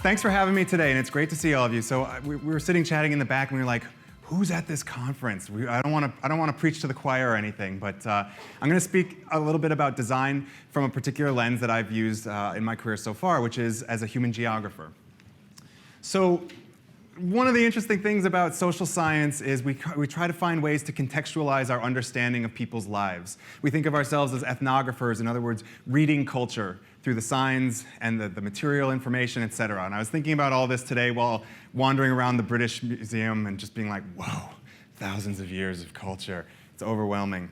Thanks for having me today, and it's great to see all of you. So we were sitting chatting in the back, and we were like, who's at this conference? I don't want to preach to the choir or anything, but I'm going to speak a little bit about design from a particular lens that I've used in my career so far, which is as a human geographer. So one of the interesting things about social science is we try to find ways to contextualize our understanding of people's lives. We think of ourselves as ethnographers, in other words, reading culture through the signs and the material information, et cetera. And I was thinking about all this today while wandering around the British Museum and just being like, whoa, thousands of years of culture. It's overwhelming.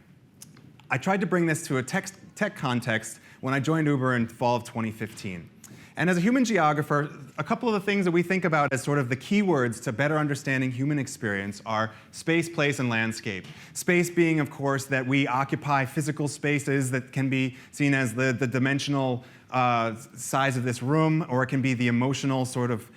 I tried to bring this to a tech context when I joined Uber in fall of 2015. And as a human geographer, a couple of the things that we think about as sort of the keywords to better understanding human experience are space, place, and landscape. Space being, of course, that we occupy physical spaces that can be seen as the dimensional size of this room, or it can be the emotional sort of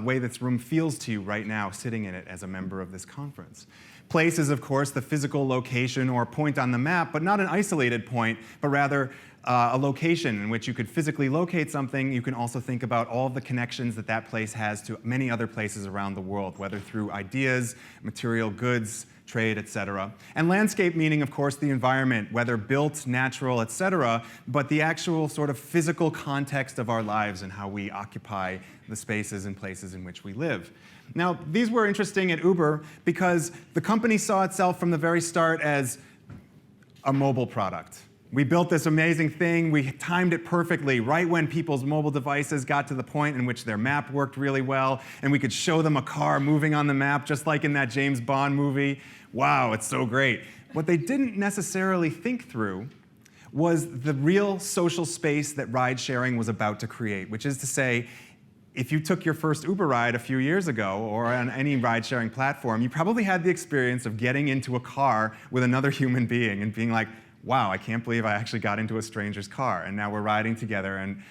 way this room feels to you right now, sitting in it as a member of this conference. Place is, of course, the physical location or point on the map, but not an isolated point, but rather a location in which you could physically locate something. You can also think about all of the connections that that place has to many other places around the world, whether through ideas, material goods, trade, etc. And landscape meaning, of course, the environment, whether built, natural, etc., but the actual sort of physical context of our lives and how we occupy the spaces and places in which we live. Now, these were interesting at Uber because the company saw itself from the very start as a mobile product. We built this amazing thing. We timed it perfectly right when people's mobile devices got to the point in which their map worked really well, and we could show them a car moving on the map, just like in that James Bond movie. Wow, it's so great. What they didn't necessarily think through was the real social space that ride-sharing was about to create, which is to say, if you took your first Uber ride a few years ago, or on any ride-sharing platform, you probably had the experience of getting into a car with another human being and being like, wow, I can't believe I actually got into a stranger's car, and now we're riding together, and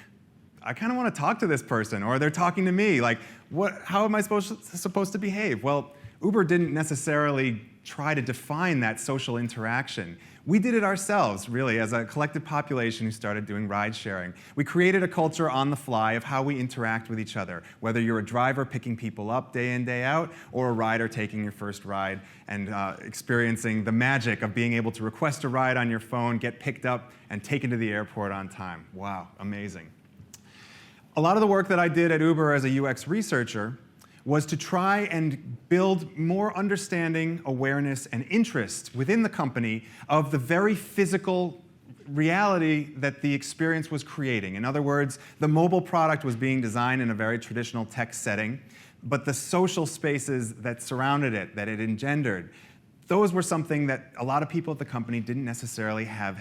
I kind of want to talk to this person, or they're talking to me. Like, how am I supposed to behave? Well, Uber didn't necessarily try to define that social interaction. We did it ourselves, really, as a collective population who started doing ride sharing. We created a culture on the fly of how we interact with each other, whether you're a driver picking people up day in, day out, or a rider taking your first ride and experiencing the magic of being able to request a ride on your phone, get picked up, and taken to the airport on time. Wow, amazing. A lot of the work that I did at Uber as a UX researcher was to try and build more understanding, awareness, and interest within the company of the very physical reality that the experience was creating. In other words, the mobile product was being designed in a very traditional tech setting, but the social spaces that surrounded it, that it engendered, those were something that a lot of people at the company didn't necessarily have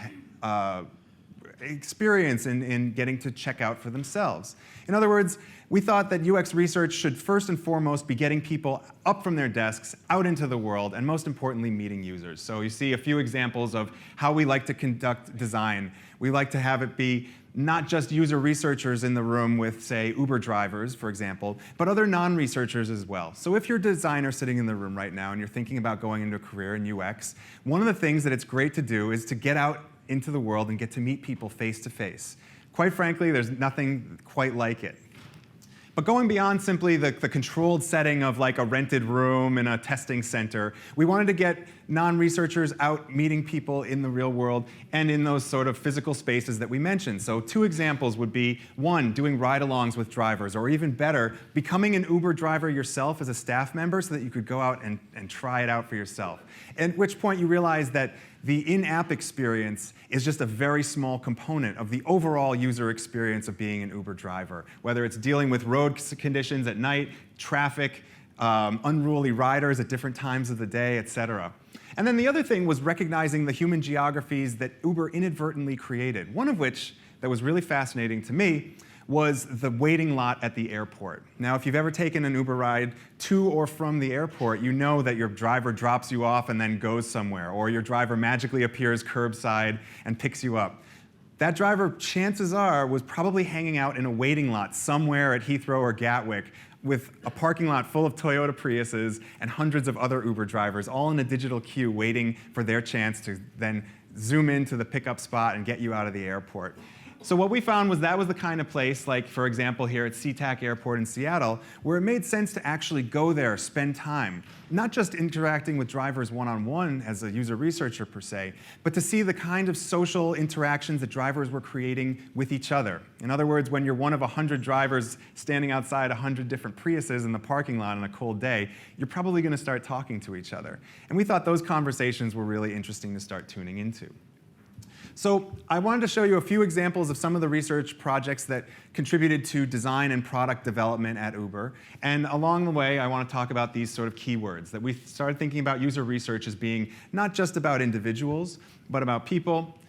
experience in getting to check out for themselves. In other words, we thought that UX research should first and foremost be getting people up from their desks, out into the world, and most importantly, meeting users. So you see a few examples of how we like to conduct design. We like to have it be not just user researchers in the room with, say, Uber drivers, for example, but other non-researchers as well. So if you're a designer sitting in the room right now and you're thinking about going into a career in UX, one of the things that it's great to do is to get out into the world and get to meet people face to face. Quite frankly, there's nothing quite like it. But going beyond simply the controlled setting of like a rented room in a testing center, we wanted to get non-researchers out meeting people in the real world and in those sort of physical spaces that we mentioned. So two examples would be, one, doing ride-alongs with drivers, or even better, becoming an Uber driver yourself as a staff member so that you could go out and try it out for yourself. At which point you realize that the in-app experience is just a very small component of the overall user experience of being an Uber driver, whether it's dealing with road conditions at night, traffic, unruly riders at different times of the day, etc. And then the other thing was recognizing the human geographies that Uber inadvertently created, one of which that was really fascinating to me was the waiting lot at the airport. Now, if you've ever taken an Uber ride to or from the airport, you know that your driver drops you off and then goes somewhere, or your driver magically appears curbside and picks you up. that driver, chances are, was probably hanging out in a waiting lot somewhere at Heathrow or Gatwick with a parking lot full of Toyota Priuses and hundreds of other Uber drivers, all in a digital queue waiting for their chance to then zoom into the pickup spot and get you out of the airport. So what we found was that was the kind of place, like for example here at SeaTac Airport in Seattle, where it made sense to actually go there, spend time, not just interacting with drivers one-on-one as a user researcher per se, but to see the kind of social interactions that drivers were creating with each other. In other words, when you're one of 100 drivers standing outside 100 different Priuses in the parking lot on a cold day, you're probably going to start talking to each other. And we thought those conversations were really interesting to start tuning into. So I wanted to show you a few examples of some of the research projects that contributed to design and product development at Uber. And along the way, I want to talk about these sort of keywords, that we started thinking about user research as being not just about individuals, but about people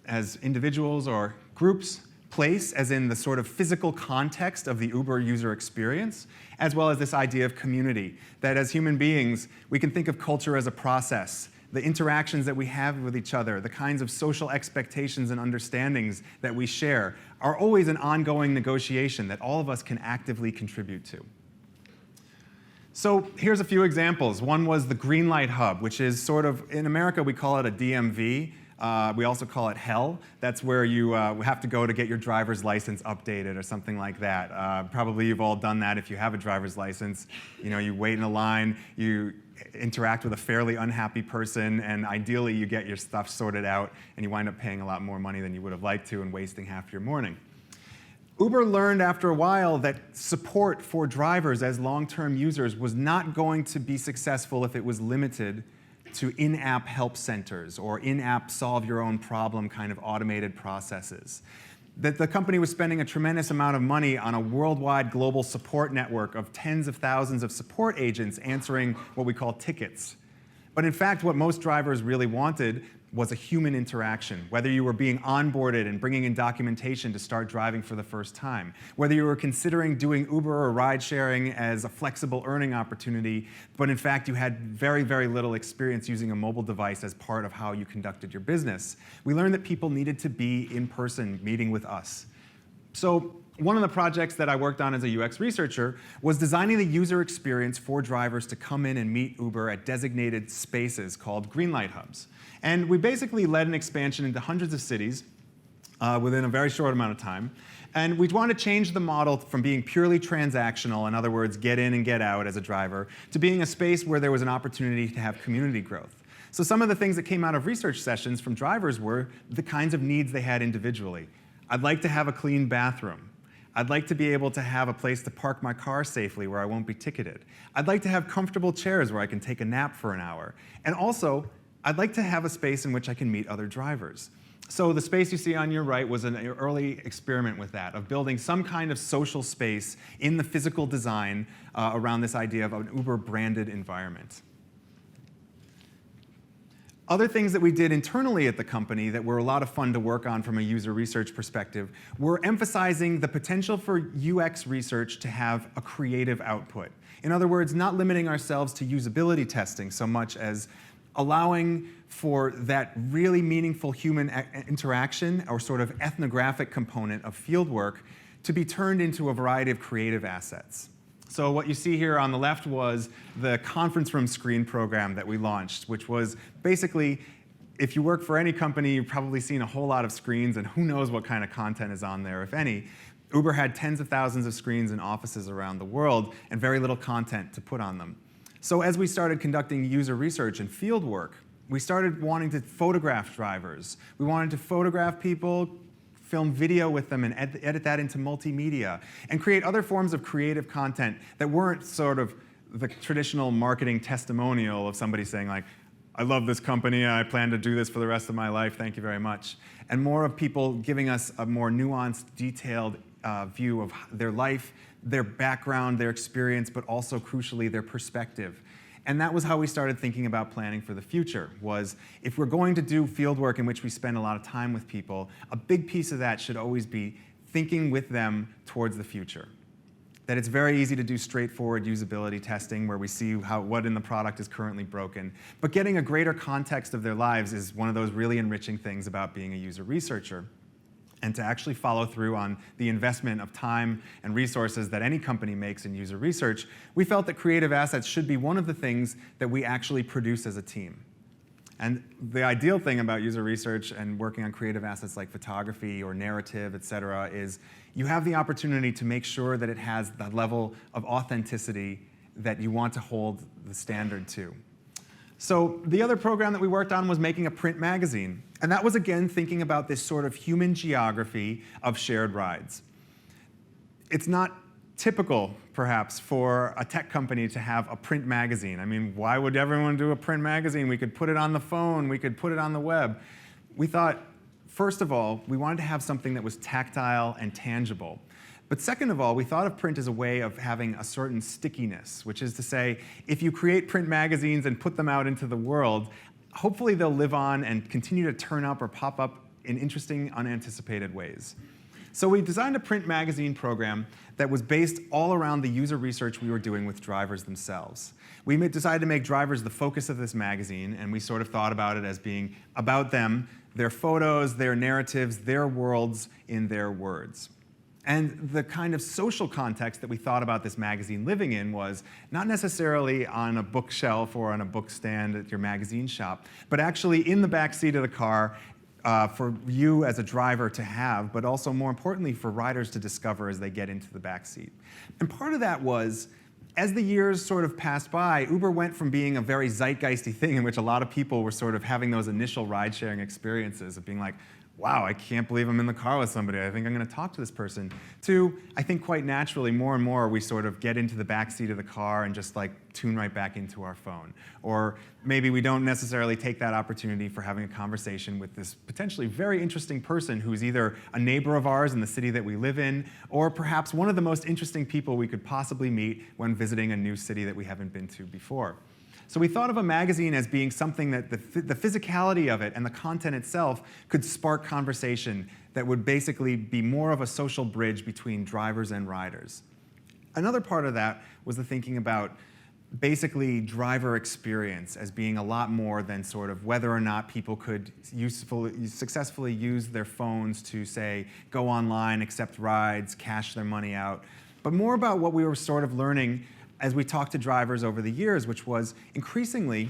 as individuals or groups, place as in the sort of physical context of the Uber user experience, as well as this idea of community, that as human beings, we can think of culture as a process, the interactions that we have with each other, the kinds of social expectations and understandings that we share are always an ongoing negotiation that all of us can actively contribute to. So here's a few examples. One was the Greenlight Hub, which is sort of, in America we call it a DMV. We also call it hell. That's where you have to go to get your driver's license updated or something like that. Probably you've all done that if you have a driver's license. You know, you wait in a line, you interact with a fairly unhappy person, and ideally you get your stuff sorted out, and you wind up paying a lot more money than you would have liked to and wasting half your morning. Uber learned after a while that support for drivers as long-term users was not going to be successful if it was limited to in-app help centers or in-app solve-your-own-problem kind of automated processes. That the company was spending a tremendous amount of money on a worldwide global support network of tens of thousands of support agents answering what we call tickets. But in fact, what most drivers really wanted was a human interaction, whether you were being onboarded and bringing in documentation to start driving for the first time, whether you were considering doing Uber or ride-sharing as a flexible earning opportunity, but in fact you had very, very little experience using a mobile device as part of how you conducted your business. We learned that people needed to be in person meeting with us. So one of the projects that I worked on as a UX researcher was designing the user experience for drivers to come in and meet Uber at designated spaces called Greenlight Hubs. And we basically led an expansion into hundreds of cities within a very short amount of time. And we wanted to change the model from being purely transactional, in other words, get in and get out as a driver, to being a space where there was an opportunity to have community growth. So some of the things that came out of research sessions from drivers were the kinds of needs they had individually. I'd like to have a clean bathroom. I'd like to be able to have a place to park my car safely where I won't be ticketed. I'd like to have comfortable chairs where I can take a nap for an hour. And also, I'd like to have a space in which I can meet other drivers. So the space you see on your right was an early experiment with that, of building some kind of social space in the physical design around this idea of an Uber-branded environment. Other things that we did internally at the company that were a lot of fun to work on from a user research perspective were emphasizing the potential for UX research to have a creative output. In other words, not limiting ourselves to usability testing so much as allowing for that really meaningful human interaction or sort of ethnographic component of fieldwork to be turned into a variety of creative assets. So what you see here on the left was the conference room screen program that we launched, which was basically, if you work for any company, you've probably seen a whole lot of screens, and who knows what kind of content is on there, if any. Uber had tens of thousands of screens in offices around the world and very little content to put on them. So as we started conducting user research and field work, we started wanting to photograph drivers. We wanted to photograph people, film video with them, and edit that into multimedia, and create other forms of creative content that weren't sort of the traditional marketing testimonial of somebody saying like, I love this company, I plan to do this for the rest of my life, thank you very much. And more of people giving us a more nuanced, detailed view of their life, their background, their experience, but also crucially their perspective. And that was how we started thinking about planning for the future, was if we're going to do field work in which we spend a lot of time with people, a big piece of that should always be thinking with them towards the future. That it's very easy to do straightforward usability testing where we see what in the product is currently broken. But getting a greater context of their lives is one of those really enriching things about being a user researcher. and to actually follow through on the investment of time and resources that any company makes in user research, we felt that creative assets should be one of the things that we actually produce as a team. And the ideal thing about user research and working on creative assets like photography or narrative, et cetera, is you have the opportunity to make sure that it has the level of authenticity that you want to hold the standard to. So the other program that we worked on was making a print magazine. And that was, again, thinking about this sort of human geography of shared rides. It's not typical, perhaps, for a tech company to have a print magazine. I mean, why would everyone do a print magazine? We could put it on the phone. We could put it on the web. We thought, first of all, we wanted to have something that was tactile and tangible. But second of all, we thought of print as a way of having a certain stickiness, which is to say, if you create print magazines and put them out into the world, hopefully they'll live on and continue to turn up or pop up in interesting, unanticipated ways. So we designed a print magazine program that was based all around the user research we were doing with drivers themselves. We decided to make drivers the focus of this magazine, and we sort of thought about it as being about them, their photos, their narratives, their worlds in their words. And the kind of social context that we thought about this magazine living in was not necessarily on a bookshelf or on a book stand at your magazine shop, but actually in the back seat of the car for you as a driver to have, but also more importantly for riders to discover as they get into the back seat. And part of that was, as the years sort of passed by, Uber went from being a very zeitgeisty thing in which a lot of people were sort of having those initial ride-sharing experiences of being like, wow, I can't believe I'm in the car with somebody. I think I'm going to talk to this person. To, I think quite naturally, more and more, we sort of get into the back seat of the car and just like tune right back into our phone. Or maybe we don't necessarily take that opportunity for having a conversation with this potentially very interesting person who's either a neighbor of ours in the city that we live in, or perhaps one of the most interesting people we could possibly meet when visiting a new city that we haven't been to before. So we thought of a magazine as being something that the physicality of it and the content itself could spark conversation that would basically be more of a social bridge between drivers and riders. Another part of that was the thinking about basically driver experience as being a lot more than sort of whether or not people could successfully use their phones to, say, go online, accept rides, cash their money out, but more about what we were sort of learning as we talked to drivers over the years, which was increasingly,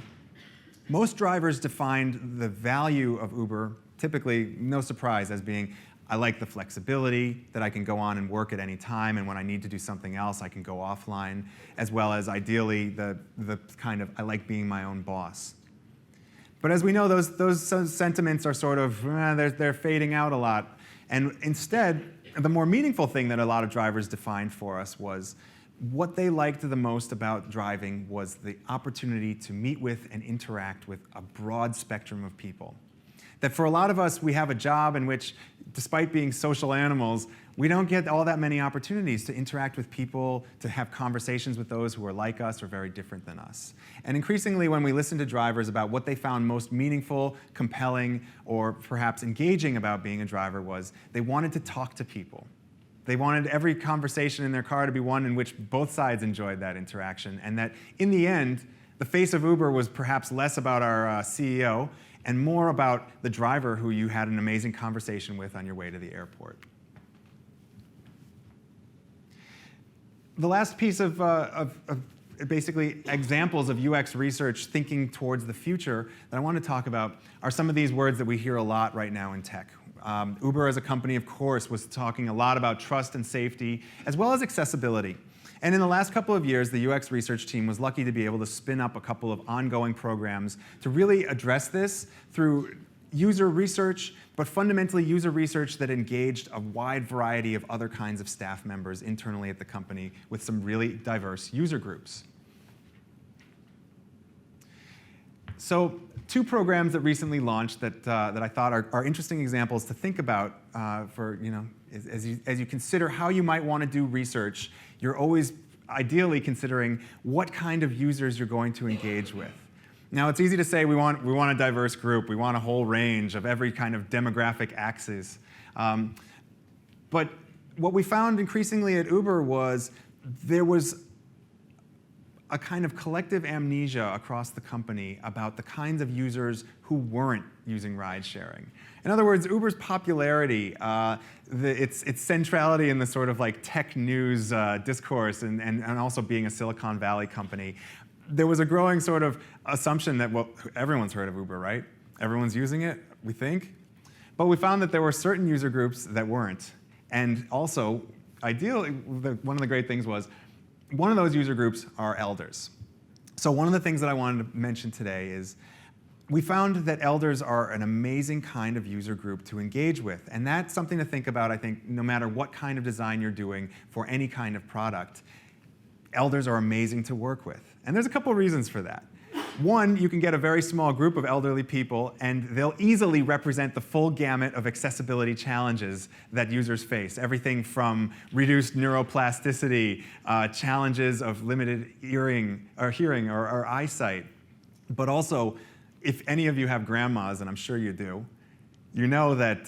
most drivers defined the value of Uber, typically, no surprise, as being, I like the flexibility, that I can go on and work at any time, and when I need to do something else, I can go offline, as well as ideally the kind of, I like being my own boss. But as we know, those sentiments are sort of, they're fading out a lot. And instead, the more meaningful thing that a lot of drivers defined for us was what they liked the most about driving was the opportunity to meet with and interact with a broad spectrum of people. That for a lot of us, we have a job in which, despite being social animals, we don't get all that many opportunities to interact with people, to have conversations with those who are like us or very different than us. And increasingly, when we listen to drivers about what they found most meaningful, compelling, or perhaps engaging about being a driver was they wanted to talk to people. They wanted every conversation in their car to be one in which both sides enjoyed that interaction, and that in the end, the face of Uber was perhaps less about our CEO and more about the driver who you had an amazing conversation with on your way to the airport. The last piece of basically examples of UX research thinking towards the future that I want to talk about are some of these words that we hear a lot right now in tech. Uber as a company, of course, was talking a lot about trust and safety, as well as accessibility. And in the last couple of years, the UX research team was lucky to be able to spin up a couple of ongoing programs to really address this through user research, but fundamentally user research that engaged a wide variety of other kinds of staff members internally at the company with some really diverse user groups. So two programs that recently launched that I thought are interesting examples to think about for, as you consider how you might want to do research, you're always ideally considering what kind of users you're going to engage with. Now, it's easy to say we want a diverse group, we want a whole range of every kind of demographic axis. But what we found increasingly at Uber was there was a kind of collective amnesia across the company about the kinds of users who weren't using ride sharing. In other words, Uber's popularity, its centrality in the sort of like tech news discourse and also being a Silicon Valley company, there was a growing sort of assumption that, well, everyone's heard of Uber, right? Everyone's using it, we think. But we found that there were certain user groups that weren't. And also, ideally, one of the great things was, one of those user groups are elders. So one of the things that I wanted to mention today is we found that elders are an amazing kind of user group to engage with. And that's something to think about, I think, no matter what kind of design you're doing for any kind of product. Elders are amazing to work with. And there's a couple reasons for that. One, you can get a very small group of elderly people, and they'll easily represent the full gamut of accessibility challenges that users face. Everything from reduced neuroplasticity, challenges of limited hearing or eyesight. But also, if any of you have grandmas, and I'm sure you do, you know that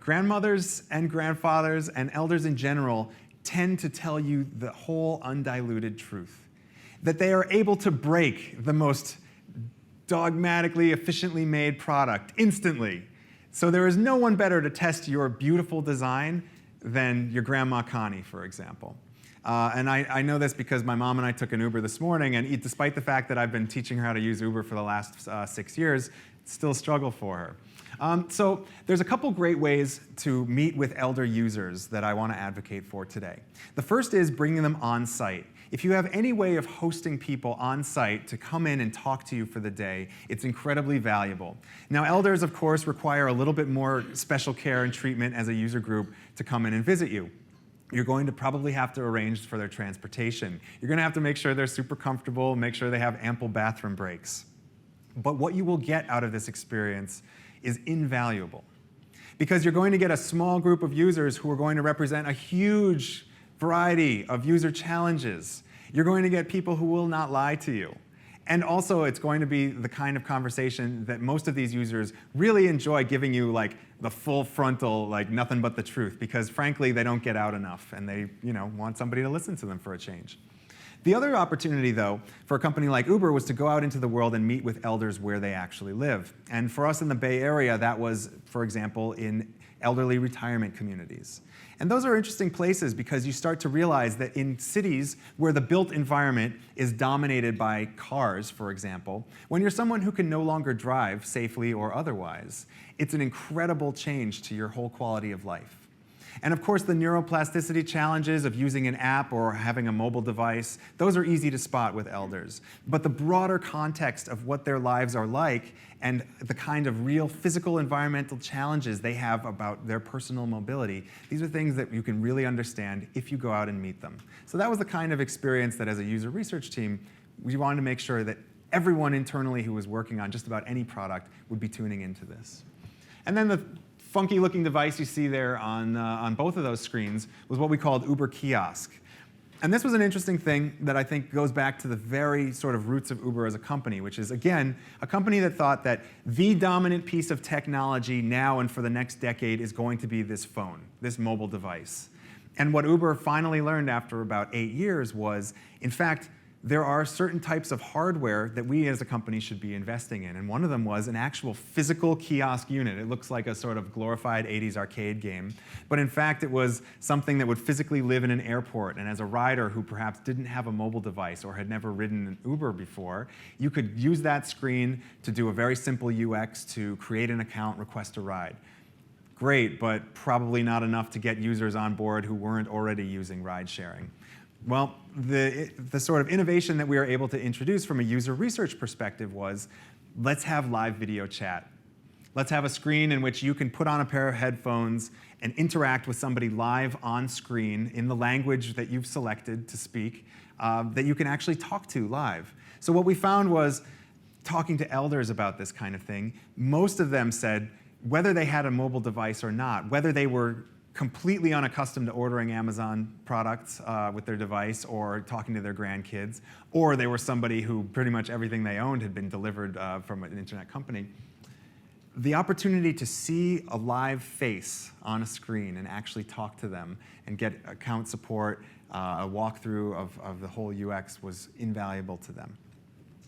grandmothers and grandfathers and elders in general tend to tell you the whole undiluted truth. That they are able to break the most dogmatically, efficiently made product instantly. So there is no one better to test your beautiful design than your Grandma Connie, for example. And I know this because my mom and I took an Uber this morning, and despite the fact that I've been teaching her how to use Uber for the last 6 years, it's still a struggle for her. So there's a couple great ways to meet with elder users that I want to advocate for today. The first is bringing them on site. If you have any way of hosting people on site to come in and talk to you for the day, it's incredibly valuable. Now, elders, of course, require a little bit more special care and treatment as a user group to come in and visit you. You're going to probably have to arrange for their transportation. You're going to have to make sure they're super comfortable, make sure they have ample bathroom breaks. But what you will get out of this experience is invaluable, because you're going to get a small group of users who are going to represent a huge variety of user challenges. You're going to get people who will not lie to you. And also, it's going to be the kind of conversation that most of these users really enjoy giving you, like the full frontal, like nothing but the truth, because frankly, they don't get out enough, and they, want somebody to listen to them for a change. The other opportunity, though, for a company like Uber was to go out into the world and meet with elders where they actually live. And for us in the Bay Area, that was, for example, in elderly retirement communities. And those are interesting places because you start to realize that in cities where the built environment is dominated by cars, for example, when you're someone who can no longer drive safely or otherwise, it's an incredible change to your whole quality of life. And of course, the neuroplasticity challenges of using an app or having a mobile device, those are easy to spot with elders. But the broader context of what their lives are like and the kind of real physical environmental challenges they have about their personal mobility, these are things that you can really understand if you go out and meet them. So that was the kind of experience that as a user research team, we wanted to make sure that everyone internally who was working on just about any product would be tuning into this. And then the funky looking device you see there on both of those screens was what we called Uber Kiosk. And this was an interesting thing that I think goes back to the very sort of roots of Uber as a company, which is, again, a company that thought that the dominant piece of technology now and for the next decade is going to be this phone, this mobile device. And what Uber finally learned after about 8 years was, in fact, there are certain types of hardware that we as a company should be investing in. And one of them was an actual physical kiosk unit. It looks like a sort of glorified 80s arcade game. But in fact, it was something that would physically live in an airport. And as a rider who perhaps didn't have a mobile device or had never ridden an Uber before, you could use that screen to do a very simple UX to create an account, request a ride. Great, but probably not enough to get users on board who weren't already using ride sharing. Well, the sort of innovation that we were able to introduce from a user research perspective was, let's have live video chat. Let's have a screen in which you can put on a pair of headphones and interact with somebody live on screen in the language that you've selected to speak, that you can actually talk to live. So what we found was, talking to elders about this kind of thing, most of them said, whether they had a mobile device or not, whether they were completely unaccustomed to ordering Amazon products with their device or talking to their grandkids, or they were somebody who pretty much everything they owned had been delivered from an internet company. The opportunity to see a live face on a screen and actually talk to them and get account support a walkthrough of the whole UX was invaluable to them.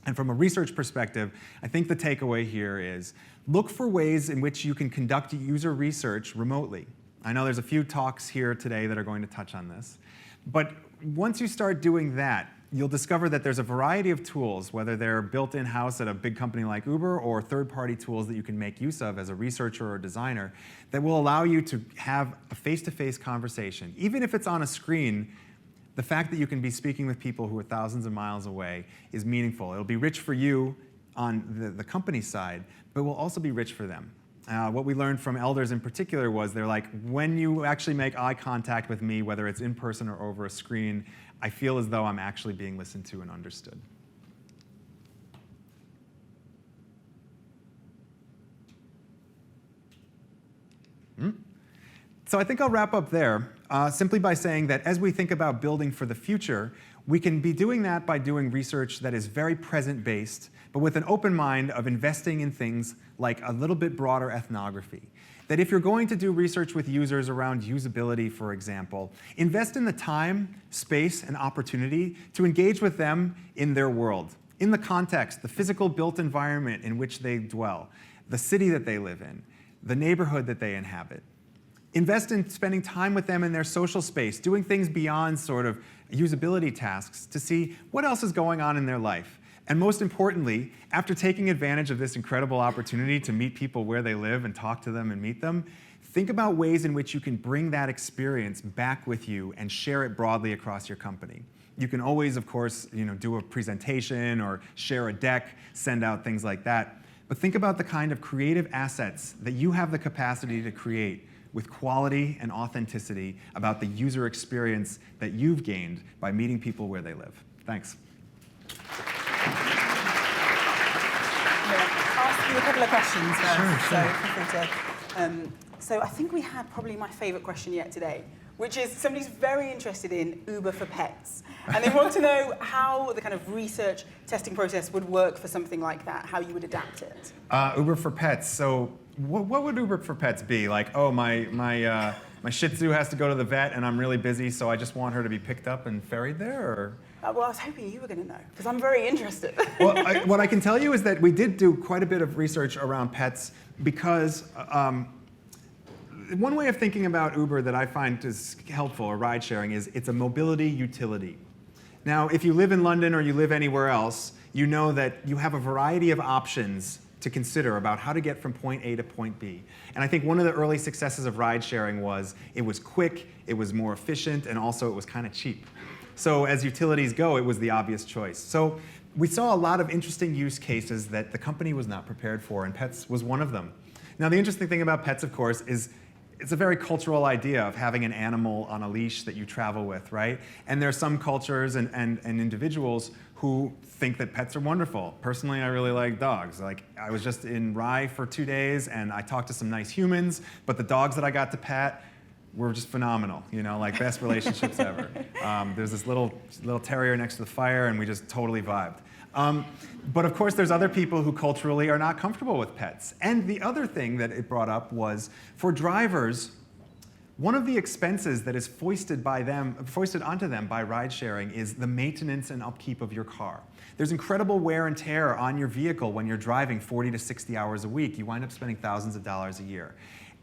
And from a research perspective, I think the takeaway here is look for ways in which you can conduct user research remotely. I know there's a few talks here today that are going to touch on this. But once you start doing that, you'll discover that there's a variety of tools, whether they're built in-house at a big company like Uber or third-party tools that you can make use of as a researcher or a designer that will allow you to have a face-to-face conversation. Even if it's on a screen, the fact that you can be speaking with people who are thousands of miles away is meaningful. It'll be rich for you on the company side, but will also be rich for them. What we learned from elders in particular was they're like, when you actually make eye contact with me, whether it's in person or over a screen, I feel as though I'm actually being listened to and understood. So I think I'll wrap up there simply by saying that as we think about building for the future, we can be doing that by doing research that is very present-based, but with an open mind of investing in things like a little bit broader ethnography. That if you're going to do research with users around usability, for example, invest in the time, space, and opportunity to engage with them in their world, in the context, the physical built environment in which they dwell, the city that they live in, the neighborhood that they inhabit. Invest in spending time with them in their social space, doing things beyond sort of usability tasks to see what else is going on in their life. And most importantly, after taking advantage of this incredible opportunity to meet people where they live and talk to them and meet them, think about ways in which you can bring that experience back with you and share it broadly across your company. You can always, of course, do a presentation or share a deck, send out things like that. But think about the kind of creative assets that you have the capacity to create with quality and authenticity about the user experience that you've gained by meeting people where they live. Thanks. I'll ask you a couple of questions first. Sure. So feel free to. So I think we have probably my favorite question yet today, which is somebody's very interested in Uber for pets. And they want to know how the kind of research testing process would work for something like that, how you would adapt it. Uber for pets. So what would Uber for pets be? Like, oh, my Shih Tzu has to go to the vet and I'm really busy, so I just want her to be picked up and ferried there? Or? Well, I was hoping you were going to know, because I'm very interested. Well, what I can tell you is that we did do quite a bit of research around pets because one way of thinking about Uber that I find is helpful, or ride sharing, is it's a mobility utility. Now, if you live in London or you live anywhere else, you know that you have a variety of options to consider about how to get from point A to point B. And I think one of the early successes of ride sharing was it was quick, it was more efficient, and also it was kind of cheap. So as utilities go, it was the obvious choice. So we saw a lot of interesting use cases that the company was not prepared for, and pets was one of them. Now, the interesting thing about pets, of course, is it's a very cultural idea of having an animal on a leash that you travel with, right? And there are some cultures and individuals who think that pets are wonderful. Personally, I really like dogs. Like, I was just in Rye for 2 days, and I talked to some nice humans, but the dogs that I got to pet were just phenomenal, like best relationships ever. There's this little terrier next to the fire, and we just totally vibed. But of course, there's other people who culturally are not comfortable with pets. And the other thing that it brought up was, for drivers, one of the expenses that is foisted onto them by ride sharing is the maintenance and upkeep of your car. There's incredible wear and tear on your vehicle when you're driving 40 to 60 hours a week. You wind up spending thousands of dollars a year.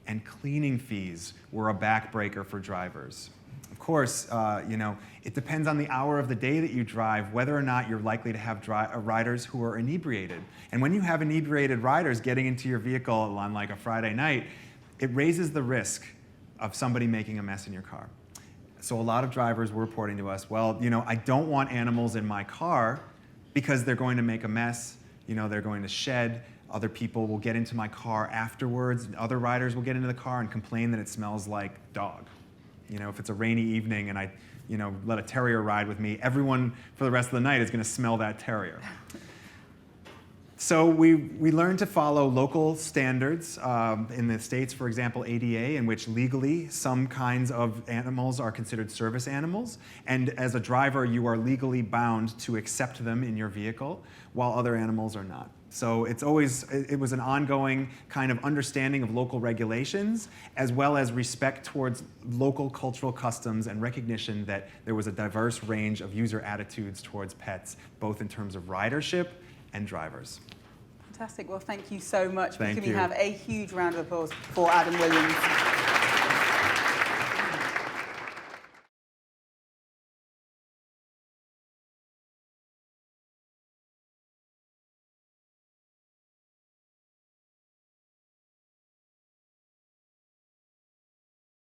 And cleaning fees were a backbreaker for drivers. Of course, it depends on the hour of the day that you drive whether or not you're likely to have riders who are inebriated. And when you have inebriated riders getting into your vehicle on like a Friday night, it raises the risk of somebody making a mess in your car. So a lot of drivers were reporting to us, well, I don't want animals in my car because they're going to make a mess, they're going to shed. Other people will get into my car afterwards. Other riders will get into the car and complain that it smells like dog. If it's a rainy evening and I, let a terrier ride with me, everyone for the rest of the night is going to smell that terrier. So we learned to follow local standards in the States, for example, ADA, in which legally some kinds of animals are considered service animals. And as a driver, you are legally bound to accept them in your vehicle, while other animals are not. So it was an ongoing kind of understanding of local regulations, as well as respect towards local cultural customs and recognition that there was a diverse range of user attitudes towards pets, both in terms of ridership and drivers. Fantastic. Well, thank you so much. Thank Can we you. have a huge round of applause for Adam Williams?